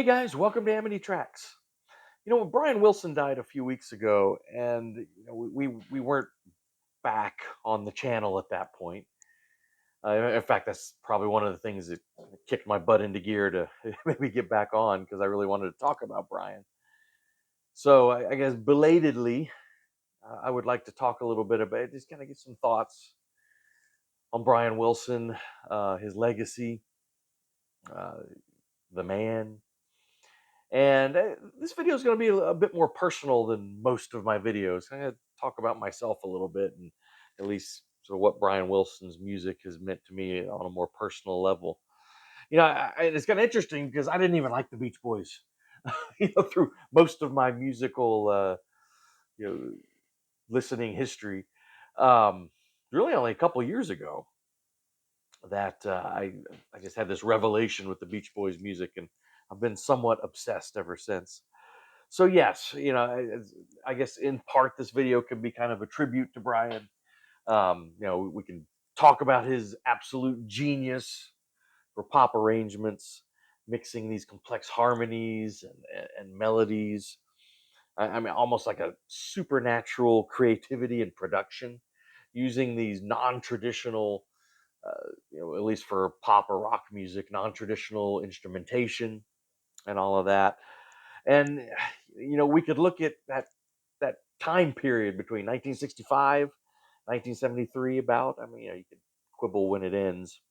Guys, welcome to Amity Tracks. Brian Wilson died a few weeks ago, and we weren't back on the channel at that point. In fact, that's probably one of the things that kicked my butt into gear to maybe get back on because I really wanted to talk about Brian. So I guess belatedly, I would like to talk a little bit about just kind of get some thoughts on Brian Wilson, his legacy, uh, the man. And this video is going to be a bit more personal than most of my videos. I'm going to talk about myself a little bit and at least sort of what Brian Wilson's music has meant to me on a more personal level. It's kind of interesting because I didn't even like the Beach Boys. Through most of my musical, you know, listening history, um, really only a couple years ago that I just had this revelation with the Beach Boys music, and I've been somewhat obsessed ever since. So yes, I guess in part this video could be kind of a tribute to Brian. We can talk about his absolute genius for pop arrangements, mixing these complex harmonies and melodies. I mean, almost like a supernatural creativity and production, using these non-traditional, at least for pop or rock music, non-traditional instrumentation and all of that. And we could look at that time period between 1965, 1973. About, I mean, you could quibble when it ends,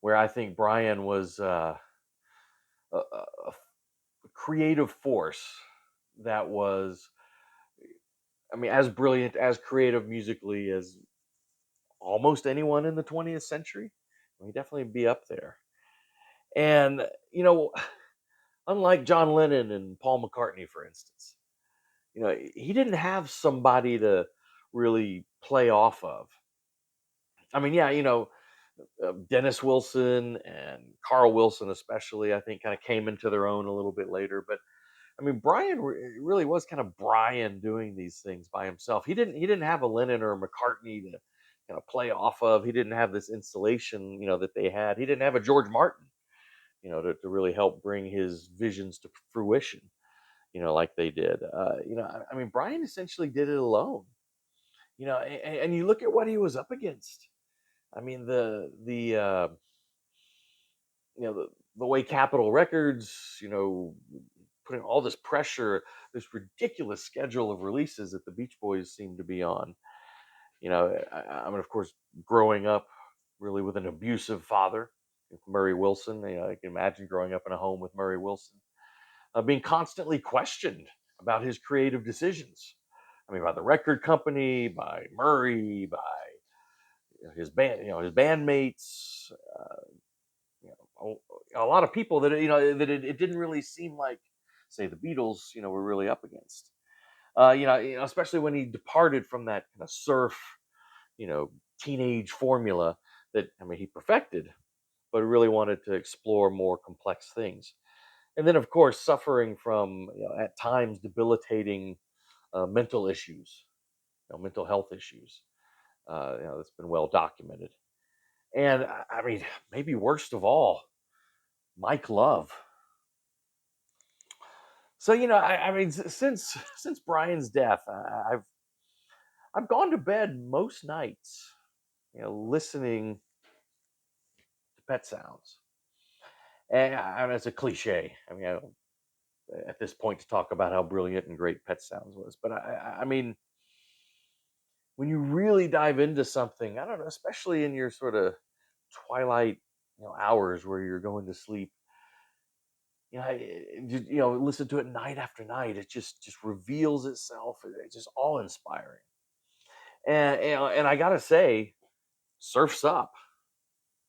where I think Brian was a creative force that was, I mean, as brilliant, as creative musically as almost anyone in the 20th century. He definitely be up there. And you know, unlike John Lennon and Paul McCartney, for instance, he didn't have somebody to really play off of. I mean, yeah, Dennis Wilson and Carl Wilson, especially, I think, kind of came into their own a little bit later. But I mean, Brian really was kind of Brian doing these things by himself. He didn't have a Lennon or a McCartney to kind of play off of. He didn't have this installation, that they had. He didn't have a George Martin, to really help bring his visions to fruition, like they did. I mean, Brian essentially did it alone. And you look at what he was up against. I mean, the way Capitol Records, putting all this pressure, this ridiculous schedule of releases that the Beach Boys seem to be on. I mean, of course, growing up really with an abusive father, Murray Wilson. I can imagine growing up in a home with Murray Wilson, being constantly questioned about his creative decisions. I mean, by the record company, by Murray, by his band, his bandmates, a lot of people that that it didn't really seem like, say, the Beatles, were really up against. Especially when he departed from that kind of surf, you know, teenage formula that, I mean, he perfected, but really wanted to explore more complex things. And then, of course, suffering from, at times debilitating mental issues, mental health issues. That's been well documented. And I mean, maybe worst of all, Mike Love. So I mean, since Brian's death, I've gone to bed most nights, listening to Pet Sounds, and it's a cliche. I mean, I don't, at this point, to talk about how brilliant and great Pet Sounds was, but I mean, when you really dive into something, I don't know, especially in your sort of twilight, hours where you're going to sleep, listen to it night after night. It just reveals itself. It's just awe inspiring. And I gotta say, Surfs Up.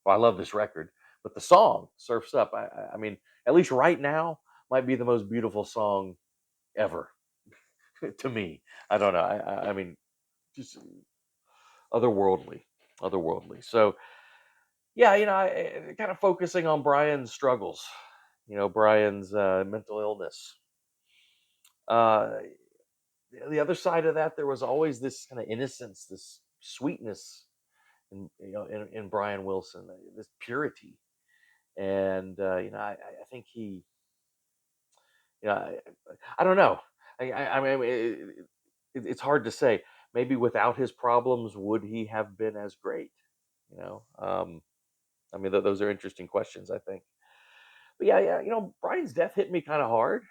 Well, I love this record, but the song Surfs Up. I mean, at least right now, might be the most beautiful song ever to me. I don't know. I mean, just otherworldly, otherworldly. So yeah, kind of focusing on Brian's struggles. Brian's mental illness. Uh, the other side of that, there was always this kind of innocence, this sweetness in Brian Wilson, this purity. And I think he You know, I don't know. I mean, it's hard to say. Maybe without his problems, would he have been as great? You know, I mean, those are interesting questions, I think. But yeah, yeah, Brian's death hit me kind of hard.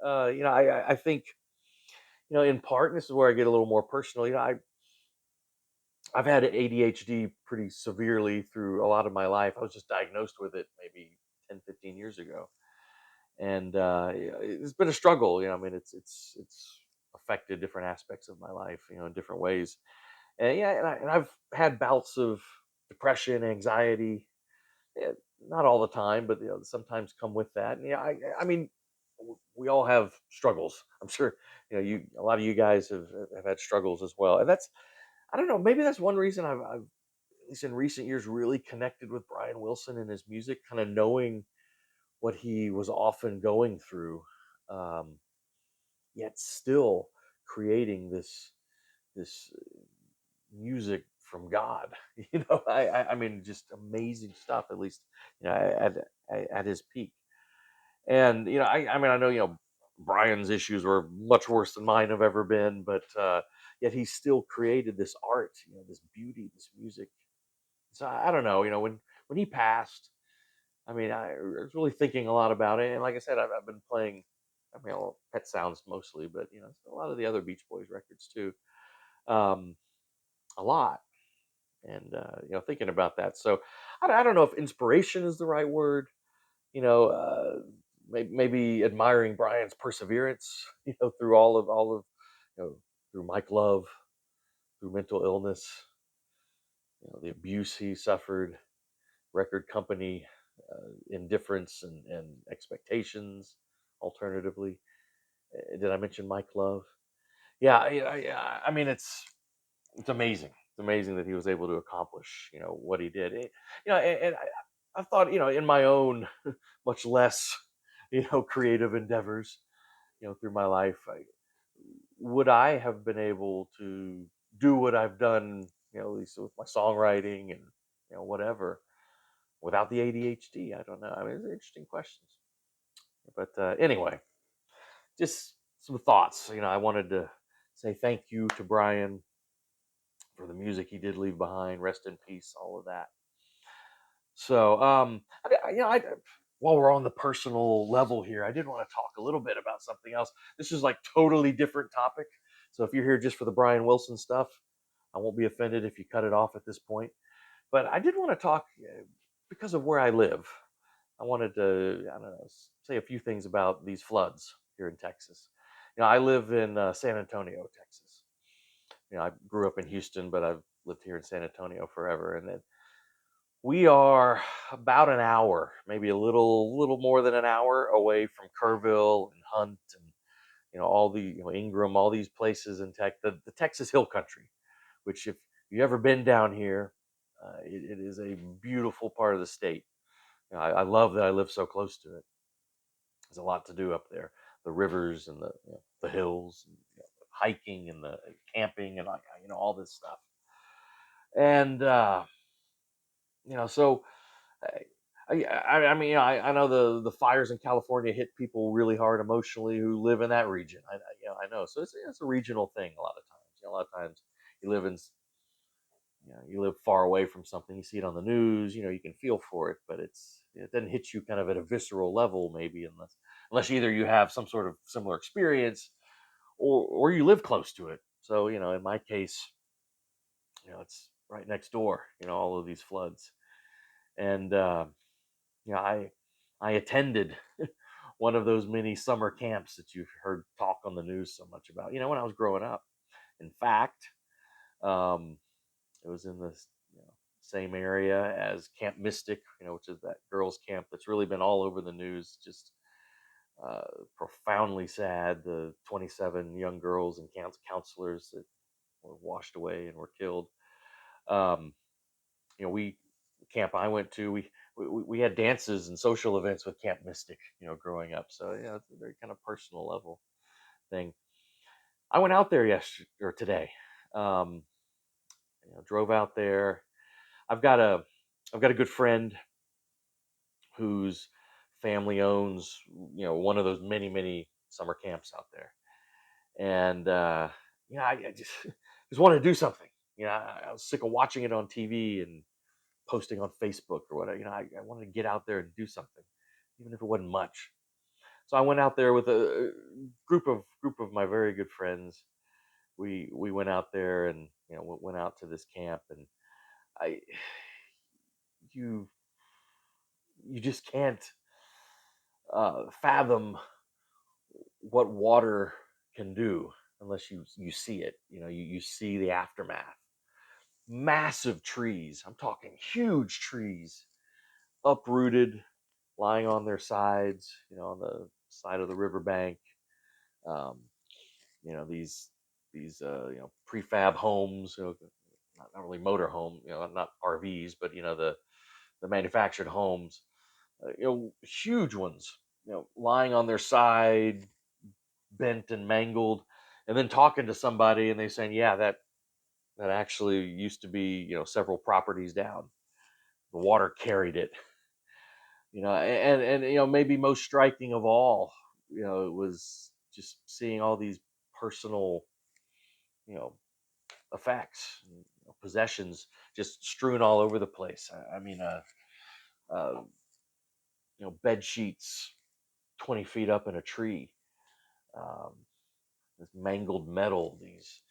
I think, in part, and this is where I get a little more personal. I've had ADHD pretty severely through a lot of my life. I was just diagnosed with it maybe 10, 15 years ago, and it's been a struggle. I mean, it's affected different aspects of my life, in different ways. And yeah, and I've had bouts of depression, anxiety, yeah, not all the time, but sometimes come with that. And yeah, I mean, we all have struggles. I'm sure you a lot of you guys have had struggles as well, and that's, I don't know, maybe that's one reason I've at least in recent years really connected with Brian Wilson and his music, kind of knowing what he was often going through, um, yet still creating this music from God. I mean, just amazing stuff. At least at his peak. And I mean, I know Brian's issues were much worse than mine have ever been, but yet he still created this art, this beauty, this music. So I don't know, when he passed, I mean, I was really thinking a lot about it, and like I said, I've been playing. I mean, well, Pet Sounds mostly, but a lot of the other Beach Boys records too, um, a lot, and thinking about that. So I don't know if inspiration is the right word. You know, maybe admiring Brian's perseverance. Through all of through Mike Love, through mental illness, the abuse he suffered, record company indifference and expectations. Alternatively, did I mention Mike Love? Yeah, I mean, it's amazing. It's amazing that he was able to accomplish what he did. And I thought in my own much less creative endeavors through my life, would I have been able to do what I've done, at least with my songwriting and whatever, without the ADHD? I don't know. I mean, it's interesting questions. But anyway, just some thoughts. I wanted to say thank you to Brian for the music he did leave behind. Rest in peace, all of that. So, while we're on the personal level here, I did want to talk a little bit about something else. This is like totally different topic. So if you're here just for the Brian Wilson stuff, I won't be offended if you cut it off at this point. But I did want to talk because of where I live. I wanted to, I don't know, say a few things about these floods here in Texas. I live in San Antonio, Texas. I grew up in Houston, but I've lived here in San Antonio forever. And then we are about an hour, maybe a little more than an hour away from Kerrville and Hunt and all the Ingram, all these places in the Texas Hill Country, which if you've ever been down here, it is a beautiful part of the state. I love that I live so close to it. There's a lot to do up there. The rivers and the hills, and, hiking and the camping and like all this stuff. And so I mean I know the fires in California hit people really hard emotionally who live in that region. I know, so it's a regional thing a lot of times. A lot of times you live in you live far away from something, you see it on the news, you can feel for it, but it doesn't hit you kind of at a visceral level, maybe, unless either you have some sort of similar experience or you live close to it. So in my case, it's right next door, all of these floods. And I attended one of those mini summer camps that you've heard talk on the news so much about, when I was growing up. In fact, um, it was in this same area as Camp Mystic, which is that girls' camp that's really been all over the news. Just uh, profoundly sad. The 27 young girls and counselors that were washed away and were killed. Um, we camp I went to, we had dances and social events with Camp Mystic, growing up. So it's a very kind of personal level thing. I went out there yesterday or today. Um, drove out there. I've got a I've got a good friend whose family owns one of those many summer camps out there, and I just wanted to do something. I was sick of watching it on TV and posting on Facebook or whatever. I wanted to get out there and do something, even if it wasn't much. So I went out there with a group of my very good friends. We went out there and went out to this camp, and I you you just can't fathom what water can do unless you see it. You see the aftermath. Massive trees. I'm talking huge trees, uprooted, lying on their sides. On the side of the riverbank. Um, these prefab homes. Not really motor home. Not RVs, but the manufactured homes. Huge ones. Lying on their side, bent and mangled, and then talking to somebody, and they saying, "Yeah, that actually used to be several properties down. The water carried it." And maybe most striking of all, it was just seeing all these personal you know effects, possessions just strewn all over the place. I mean, uh, bed sheets 20 feet up in a tree, um, this mangled metal, these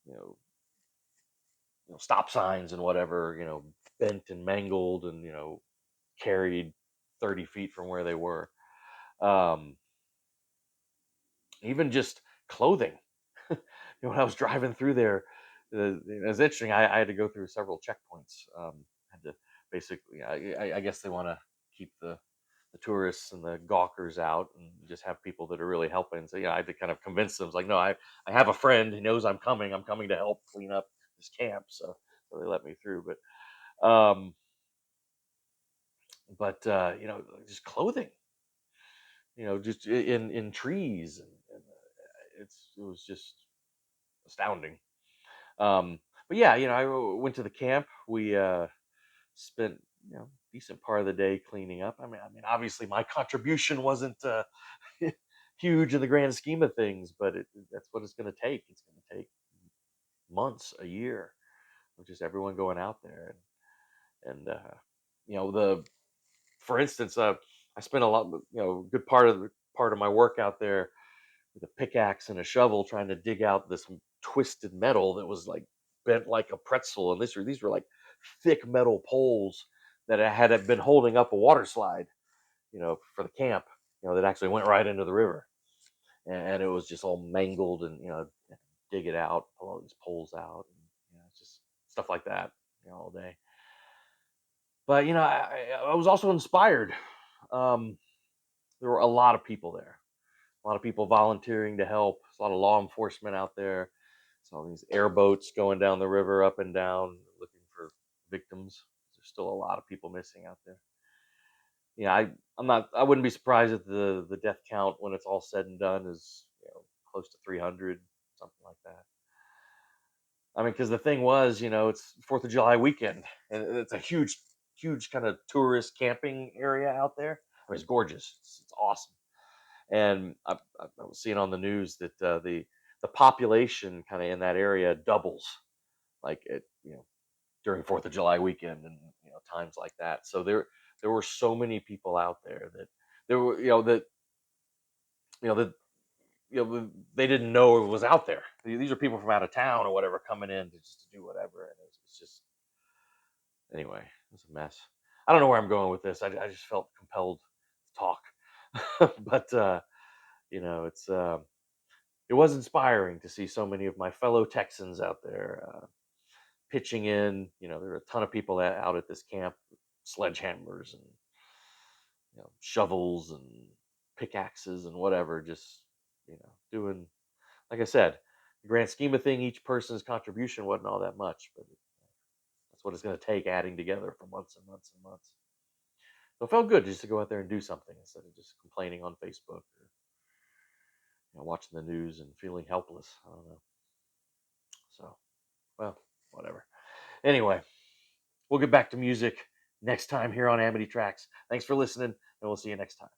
you know, stop signs and whatever, bent and mangled and carried 30 feet from where they were. Um, Even just clothing. When I was driving through there, it was interesting. I had to go through several checkpoints. Had to basically, I guess they want to keep the tourists and the gawkers out and just have people that are really helping. So I had to kind of convince them. It's like, no, I have a friend. He knows I'm coming. I'm coming to help clean up this camp. So they let me through. But just clothing. Just in trees, and it was just astounding. But yeah, I went to the camp. We spent decent part of the day cleaning up. I mean, obviously my contribution wasn't huge in the grand scheme of things, but that's what it's going to take. It's going to take months, a year, of just everyone going out there, and the for instance, I spent a lot, good part of my work out there with a pickaxe and a shovel trying to dig out this twisted metal that was like bent like a pretzel, and these were like thick metal poles that had been holding up a water slide, for the camp, that actually went right into the river, and it was just all mangled, and dig it out, pull all these poles out, and it's just stuff like that, all day. But I was also inspired. Um, there were a lot of people there, a lot of people volunteering to help. There's a lot of law enforcement out there. So these airboats going down the river, up and down, looking for victims. There's still a lot of people missing out there. I'm not. I wouldn't be surprised if the death count, when it's all said and done, is close to 300, something like that. I mean, because the thing was, it's Fourth of July weekend, and it's a huge kind of tourist camping area out there. I mean, it's gorgeous. It's awesome. And I was seeing on the news that the population kind of in that area doubles, like during Fourth of July weekend, and times like that. So there were so many people out there that there were that they didn't know it was out there. These are people from out of town or whatever coming in to just to do whatever, and it's just, anyway, it's a mess. I don't know where I'm going with this. I just felt compelled to talk, but it's. It was inspiring to see so many of my fellow Texans out there pitching in. There are a ton of people out at this camp, sledgehammers and shovels and pickaxes and whatever, just doing. Like I said, the grand scheme of thing, each person's contribution wasn't all that much, but that's what it's going to take, adding together for months and months and months. So it felt good just to go out there and do something instead of just complaining on Facebook or watching the news and feeling helpless. I don't know. So, well, whatever. Anyway, we'll get back to music next time here on Amity Tracks. Thanks for listening, and we'll see you next time.